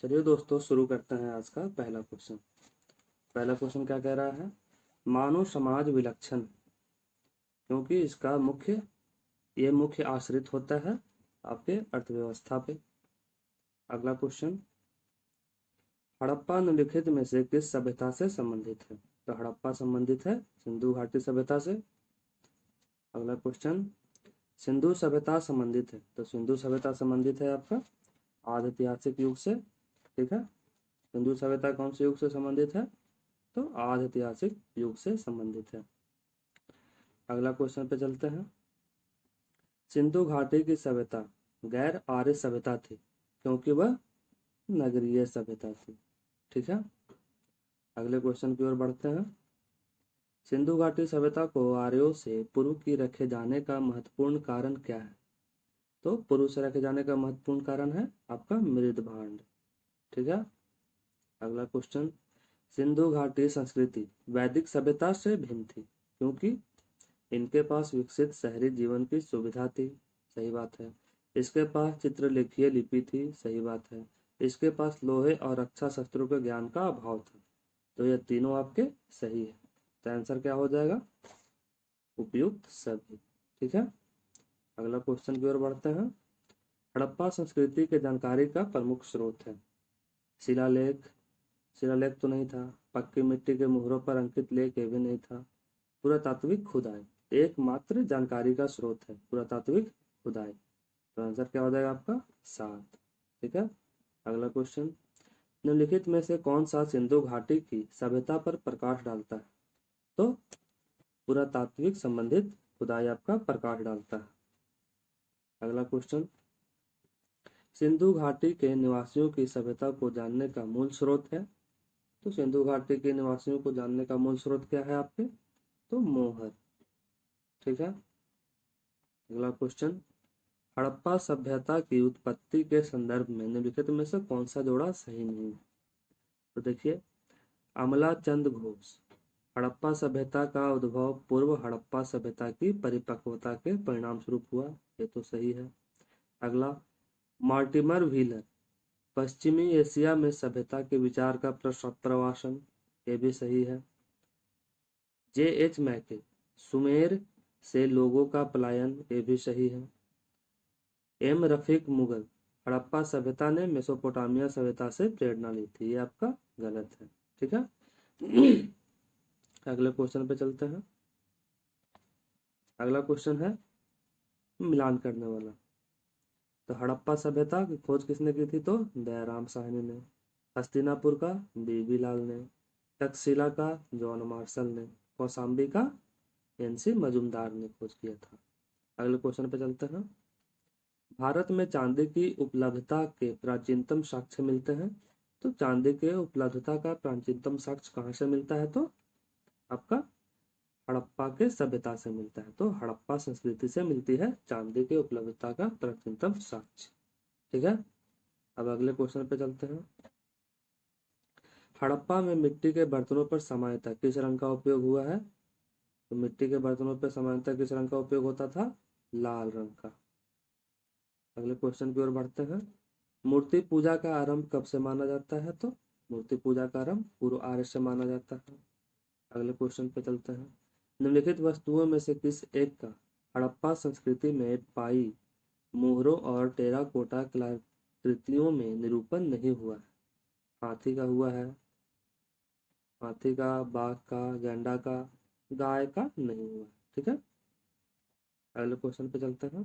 चलिए दोस्तों, शुरू करते हैं आज का पहला क्वेश्चन। पहला क्वेश्चन क्या कह रहा है? मानव समाज विलक्षण क्योंकि इसका मुख्य आश्रित होता है आपके अर्थव्यवस्था पे। अगला क्वेश्चन, हड़प्पा निम्नलिखित में से किस सभ्यता से संबंधित है? तो हड़प्पा संबंधित है सिंधु घाटी सभ्यता से। अगला क्वेश्चन, सिंधु सभ्यता संबंधित है, तो सिंधु सभ्यता संबंधित है आपका आदि ऐतिहासिक युग से। ठीक है, सिंधु सभ्यता कौन से युग से संबंधित है? तो आदि ऐतिहासिक युग से संबंधित है। अगला क्वेश्चन पे चलते हैं। सिंधु घाटी की सभ्यता गैर आर्य सभ्यता थी क्योंकि वह नगरीय सभ्यता थी। ठीक है, अगले क्वेश्चन की ओर बढ़ते हैं। सिंधु घाटी सभ्यता को आर्यों से पूर्व की रखे जाने का महत्वपूर्ण कारण क्या है? तो पूर्व से रखे जाने का महत्वपूर्ण कारण है आपका मृद भांड। ठीक है, अगला क्वेश्चन, सिंधु घाटी संस्कृति वैदिक सभ्यता से भिन्न थी क्योंकि इनके पास विकसित शहरी जीवन की सुविधा थी। सही बात है। इसके पास चित्रलेखीय लिपि थी। सही बात है। इसके पास लोहे और रक्षा शस्त्रों के ज्ञान का अभाव था। तो ये तीनों आपके सही है। तो आंसर क्या हो जाएगा? उपयुक्त सभी। ठीक है, अगला क्वेश्चन की ओर बढ़ते हैं। हड़प्पा संस्कृति के जानकारी का प्रमुख स्रोत है शिलालेख। शिलालेख तो नहीं था। पक्की मिट्टी के मुहरों पर अंकित लेख ये भी नहीं था। पुरातात्विक खुदाई एकमात्र जानकारी का स्रोत है पुरातात्विक खुदाई। तो आंसर क्या हो जाएगा आपका? 7। ठीक है, अगला क्वेश्चन, निम्नलिखित में से कौन सा सिंधु घाटी की सभ्यता पर प्रकाश डालता है? तो पुरातात्विक संबंधित खुदाई आपका प्रकाश डालता है। अगला क्वेश्चन, सिंधु घाटी के निवासियों की सभ्यता को जानने का मूल स्रोत है। तो सिंधु घाटी के निवासियों को जानने का मूल स्रोत क्या है आपके? तो मोहर। ठीक है, अगला क्वेश्चन, हड़प्पा सभ्यता की उत्पत्ति के संदर्भ में निम्नलिखित में से कौन सा जोड़ा सही नहीं है? तो देखिए, अमलाचंद घोष, हड़प्पा सभ्यता का उद्भव पूर्व हड़प्पा सभ्यता की परिपक्वता के परिणाम स्वरूप हुआ। ये तो सही है। अगला, मॉर्टिमर व्हीलर, पश्चिमी एशिया में सभ्यता के विचार का प्रवासन। ये भी सही है। J.H. मैके, सुमेर से लोगों का पलायन। ये भी सही है। एम रफीक मुगल, हड़प्पा सभ्यता ने मेसोपोटामिया सभ्यता से प्रेरणा ली थी। ये आपका गलत है। ठीक है, अगले क्वेश्चन पे चलते हैं। अगला क्वेश्चन है मिलान करने वाला। तो हड़प्पा सभ्यता की खोज किसने की थी? तो दयाराम साहनी ने। हस्तिनापुर का बीबी लाल ने। तक्षशिला का जॉन मार्शल ने। कौशाम्बी का एनसी मजुमदार ने खोज किया था। अगले क्वेश्चन पे चलते हैं। भारत में चांदी की उपलब्धता के प्राचीनतम साक्ष्य मिलते हैं। तो चांदी के उपलब्धता का प्राचीनतम साक्ष्य कहाँ से मिलता है? तो आपका हड़प्पा के सभ्यता से मिलता है। तो हड़प्पा संस्कृति से मिलती है चांदी के उपलब्धता का प्राचीनतम साक्ष्य। ठीक है, अब अगले क्वेश्चन पे चलते हैं। हड़प्पा में मिट्टी के बर्तनों पर सामान्यतः किस रंग का उपयोग हुआ है? तो मिट्टी के बर्तनों पर सामान्यतः किस रंग का उपयोग होता था? लाल रंग का। अगले क्वेश्चन की ओर बढ़ते हैं। मूर्ति पूजा का आरंभ कब से माना जाता है? तो मूर्ति पूजा का आरंभ पूर्व आर्य से माना जाता है। अगले क्वेश्चन पे चलते हैं। निम्नलिखित वस्तुओं में से किस एक का हड़प्पा संस्कृति में पाई मोहरों और टेराकोटा कलाकृतियों में निरूपण नहीं हुआ है? हाथी का हुआ है, हाथी का, बाघ का, गैंडा का, गाय का नहीं हुआ। ठीक है, अगले क्वेश्चन पे चलते हैं।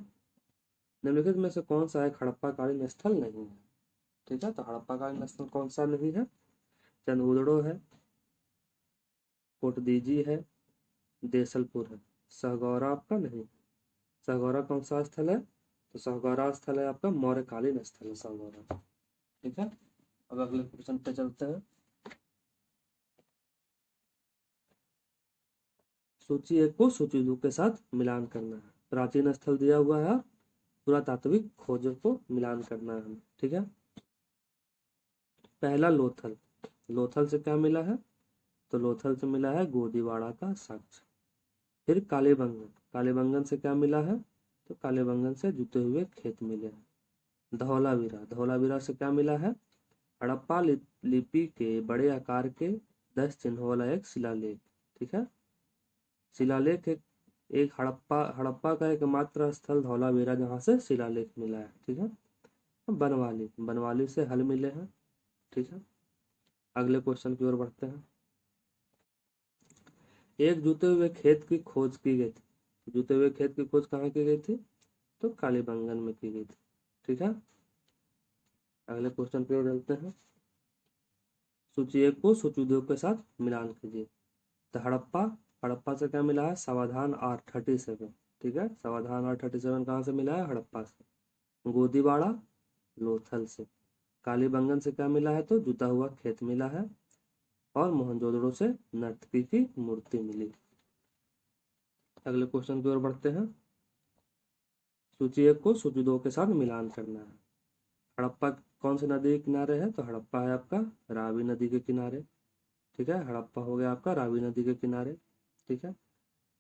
निम्नलिखित में से कौन सा एक हड़प्पाकालीन स्थल नहीं है? ठीक है, तो हड़प्पाकालीन स्थल कौन सा नहीं है? चंदुदड़ो है, कोटदीजी है, देसलपुर है। सहगौरा आपका नहीं। सहगौरा कौन सा स्थल है? तो सहगौरा स्थल है आपका मौर्यकालीन स्थल है सहगौरा। ठीक है, अब अगले क्वेश्चन पे चलते हैं। सूची 1 को सूची 2 के साथ मिलान करना है। प्राचीन स्थल दिया हुआ है, पुरातात्विक खोजों को मिलान करना है। ठीक है, पहला लोथल। लोथल से क्या मिला है? तो लोथल से मिला है गोदीवाड़ा का साक्ष्य। फिर कालीबंगन, कालीबंगन से क्या मिला है? तो कालीबंगन से जुते हुए खेत मिले हैं। धौलावीरा, धौलावीरा से क्या मिला है? हड़प्पा लिपि के बड़े आकार के 10 चिन्हों वाला एक शिलालेख। ठीक है, शिलालेख एक हड़प्पा का एकमात्र स्थल धौलावीरा जहाँ से शिलालेख मिला है। ठीक है, बनवाली से हल मिले हैं। ठीक है, अगले क्वेश्चन की ओर बढ़ते हैं। एक जूते हुए खेत की खोज की गई थी। जूते हुए खेत की खोज कहाँ की गई थी? तो कालीबंगन में की गई थी। ठीक है, अगले क्वेश्चन की ओर चलते हैं। सूची 1 को सूची 2 के साथ मिलान कीजिए। तो हड़प्पा से क्या मिला है? सावधान आर 37। ठीक है, सावधान आर 37 कहाँ से मिला है? हड़प्पा से। गोदीवाड़ा लोथल से। कालीबंगन से क्या मिला है? तो जूता हुआ खेत मिला है। और मोहनजोदड़ो से नर्तकी की मूर्ति मिली। अगले क्वेश्चन की ओर बढ़ते हैं। सूची 1 को सूची 2 के साथ मिलान करना है। हड़प्पा कौन सी नदी के किनारे है? तो हड़प्पा है आपका रावी नदी के किनारे। ठीक है, हड़प्पा हो गया आपका रावी नदी के किनारे। ठीक है,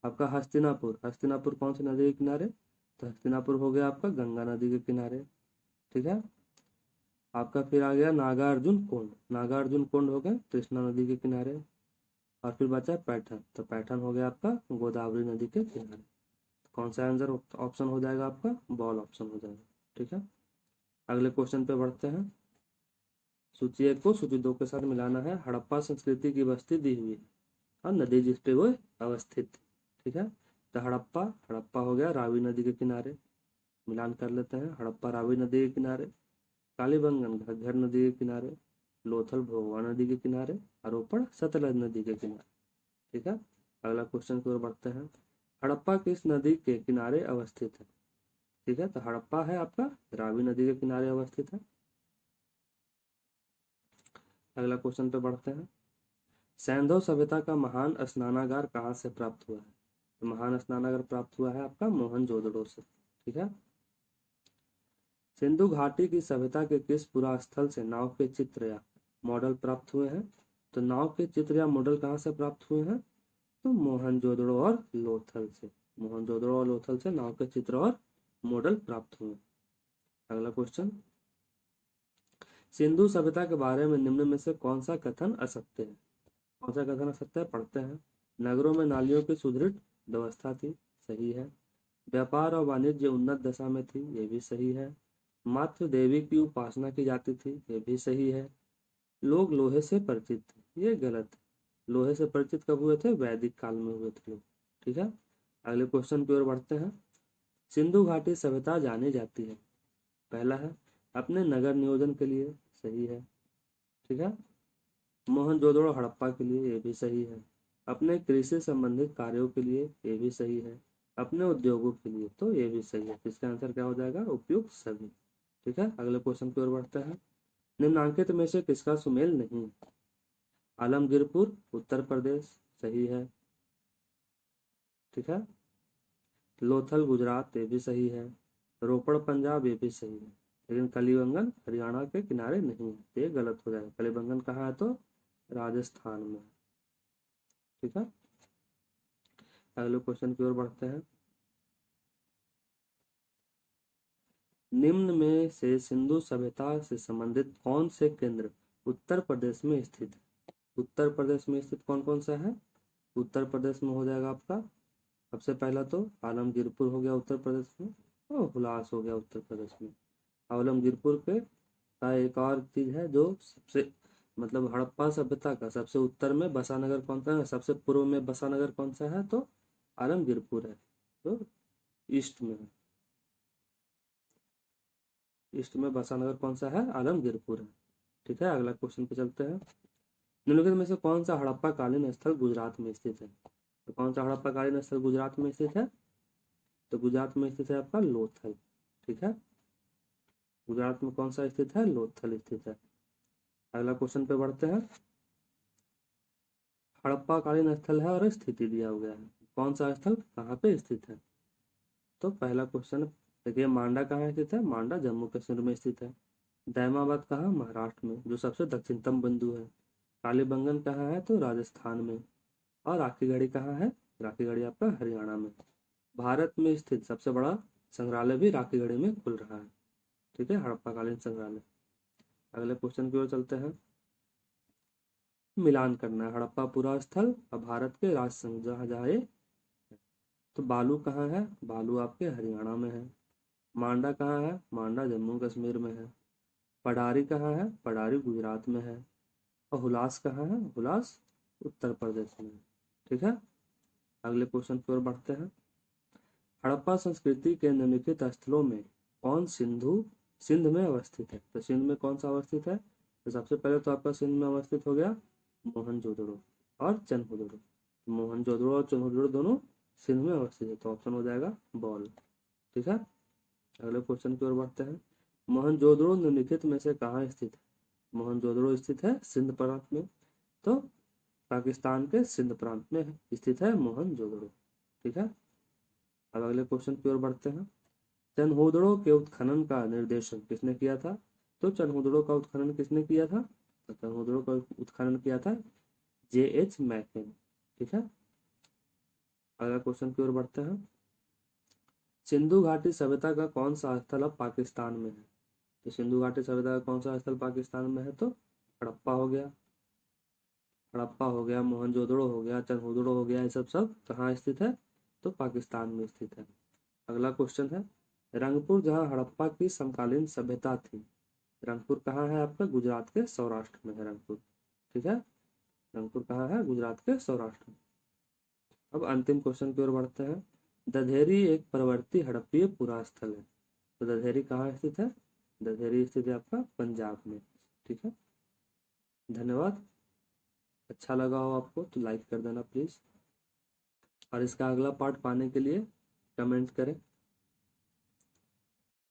आपका हस्तिनापुर कौन सी नदी के किनारे? तो हस्तिनापुर हो गया आपका गंगा नदी के किनारे। ठीक है, आपका फिर आ गया नागार्जुन कुंड हो गया कृष्णा नदी के किनारे। और फिर बचा पैठन, तो पैठन हो गया आपका गोदावरी नदी के किनारे। कौन सा आंसर ऑप्शन हो जाएगा आपका? बॉल ऑप्शन हो जाएगा। ठीक है, अगले क्वेश्चन पे बढ़ते हैं। सूची 1 को सूची 2 के साथ मिलाना है। हड़प्पा संस्कृति की बस्ती दी हुई है और नदी जिस पे वो अवस्थित। ठीक है, तो हड़प्पा हो गया रावी नदी के किनारे। मिलान कर लेते हैं। हड़प्पा रावी नदी के किनारे, कालीबंगन घग्गर नदी के किनारे, लोथल भोगवा नदी के किनारे, अरोपण सतलज नदी के किनारे। ठीक है, अगला क्वेश्चन की ओर बढ़ते हैं। हड़प्पा किस नदी के किनारे अवस्थित है? ठीक है, तो हड़प्पा है आपका रावी नदी के किनारे अवस्थित है। अगला क्वेश्चन पे बढ़ते हैं। सैंधव सभ्यता का महान स्नानागार कहाँ से प्राप्त हुआ है? तो महान स्नानागार प्राप्त हुआ है आपका मोहनजोदड़ो से। ठीक है, सिंधु घाटी की सभ्यता के किस पुरा स्थल से नाव के चित्र या मॉडल प्राप्त हुए हैं? तो नाव के चित्र या मॉडल कहाँ से प्राप्त हुए हैं? तो मोहनजोदड़ो और लोथल से। मोहनजोदड़ो और लोथल से नाव के चित्र और मॉडल प्राप्त हुए। अगला क्वेश्चन, सिंधु सभ्यता के बारे में निम्न में से कौन सा कथन असत्य है? कौन सा कथन असत्य है? पढ़ते हैं। नगरों में नालियों की सुदृढ़ व्यवस्था थी, सही है। व्यापार और वाणिज्य उन्नत दशा में थी, ये भी सही है। मात्र देवी की उपासना की जाती थी, ये भी सही है। लोग लोहे से परिचित थे, ये गलत है। लोहे से परिचित कब हुए थे? वैदिक काल में हुए थे लोग। ठीक है, अगले क्वेश्चन की ओर बढ़ते हैं। सिंधु घाटी सभ्यता जानी जाती है। पहला है अपने नगर नियोजन के लिए, सही है। ठीक है, मोहनजोदड़ो हड़प्पा के लिए, ये भी सही है। अपने कृषि संबंधित कार्यों के लिए, ये भी सही है। अपने उद्योगों के लिए, तो ये भी सही है। इसका आंसर क्या हो जाएगा? उपयुक्त सभी। ठीक है, अगले क्वेश्चन की ओर बढ़ते हैं। निम्नांकित में से किसका सुमेल नहीं? आलमगीरपुर उत्तर प्रदेश, सही है। ठीक है, लोथल गुजरात, ये भी सही है। रोपड़ पंजाब, ये भी सही है। लेकिन कलीबंगन हरियाणा के किनारे नहीं है, ये गलत हो जाएगा। कलीबंगन कहाँ है? तो राजस्थान में। ठीक है, अगले क्वेश्चन की ओर बढ़ते हैं। निम्न में से सिंधु सभ्यता से संबंधित कौन से केंद्र उत्तर प्रदेश में स्थित है? उत्तर प्रदेश में स्थित कौन कौन सा है? उत्तर प्रदेश में हो जाएगा आपका सबसे पहला तो आलमगीरपुर हो गया उत्तर प्रदेश में, और हुलास हो गया उत्तर प्रदेश में। आलमगीरपुर के का एक और चीज है जो सबसे मतलब हड़प्पा सभ्यता का सबसे उत्तर में बसानगर कौन सा है? सबसे पूर्व में बसानगर कौन सा है? तो आलमगीरपुर है, तो ईस्ट में है। ईस्ट में बसानगर कौन सा है? आलमगीरपुर है। ठीक है, अगला क्वेश्चन पे चलते हैं। निम्नलिखित में से कौन सा हड़प्पा कालीन स्थल गुजरात में स्थित है? तो कौन सा हड़प्पा कालीन स्थल गुजरात में स्थित है? तो गुजरात में स्थित है आपका लोथल। ठीक है, गुजरात में कौन सा स्थित है? लोथल स्थित है। अगला क्वेश्चन पे बढ़ते हैं। हड़प्पा कालीन स्थल है और स्थिति दिया हुआ है। कौन सा स्थल कहाँ पे स्थित है? तो पहला क्वेश्चन देखिए, मांडा कहाँ स्थित है? मांडा जम्मू कश्मीर में स्थित है। दैमाबाद कहाँ? महाराष्ट्र में, जो सबसे दक्षिणतम बिंदु है। कालीबंगन कहाँ है? तो राजस्थान में। और राखीगढ़ी कहाँ है? राखीगढ़ी आपका हरियाणा में। भारत में स्थित सबसे बड़ा संग्रहालय भी राखीगढ़ी में खुल रहा है। ठीक है, हड़प्पा कालीन संग्रहालय। अगले क्वेश्चन की ओर चलते हैं। मिलान करना है। हड़प्पा पुरा स्थल और भारत के राज संघ जहाँ जहाँ ये, तो बालू कहाँ है? बालू आपके हरियाणा में है। मांडा कहाँ है? मांडा जम्मू कश्मीर में है। पडारी कहाँ है? पडारी गुजरात में है। और हुलास कहाँ है? हुलास उत्तर प्रदेश में है। ठीक है, अगले क्वेश्चन की ओर बढ़ते हैं। हड़प्पा संस्कृति के निम्नलिखित स्थलों में कौन सिंध में अवस्थित है? तो सिंध में कौन सा अवस्थित है? तो सबसे पहले तो आपका सिंध में अवस्थित हो गया मोहनजोदड़ो और चनहुदड़ो। मोहनजोदड़ो और चनहुदड़ो दोनों सिंध में अवस्थित है, तो ऑप्शन हो जाएगा बॉल। ठीक है, अगले क्वेश्चन की ओर बढ़ते हैं। मोहनजोदड़ो निम्नलिखित में से कहाँ स्थित है? मोहनजोदड़ो स्थित है सिंध प्रांत में, तो पाकिस्तान के सिंध प्रांत में स्थित है मोहनजोदड़ो। ठीक है, अब अगले क्वेश्चन की ओर बढ़ते हैं। चनहुदड़ो के उत्खनन का निर्देशन किसने किया था? तो चनहुदड़ो का उत्खनन किसने किया था? तो चनहुदड़ो का उत्खनन किया था J.H. मैकेन। ठीक है, अगला क्वेश्चन की ओर बढ़ते हैं। सिंधु घाटी सभ्यता का कौन सा स्थल अब पाकिस्तान में है? तो सिंधु घाटी सभ्यता का कौन सा स्थल पाकिस्तान में है? तो हड़प्पा हो गया, हड़प्पा हो गया, मोहनजोदड़ो हो गया, चनहुदड़ो हो गया, ये सब सब कहाँ स्थित है? तो पाकिस्तान में स्थित है। अगला क्वेश्चन है, रंगपुर जहाँ हड़प्पा की समकालीन सभ्यता थी, रंगपुर कहाँ है आपका? गुजरात के सौराष्ट्र में है रंगपुर। ठीक है, रंगपुर कहाँ है? गुजरात के सौराष्ट्र में। अब अंतिम क्वेश्चन की ओर बढ़ते हैं। दधेरी एक प्रवर्ती हड़प्पीय पुरा स्थल है, तो दधेरी कहाँ स्थित है? दधेरी स्थित है आपका पंजाब में। ठीक है, धन्यवाद। अच्छा लगा हो आपको तो लाइक कर देना प्लीज़, और इसका अगला पार्ट पाने के लिए कमेंट करें।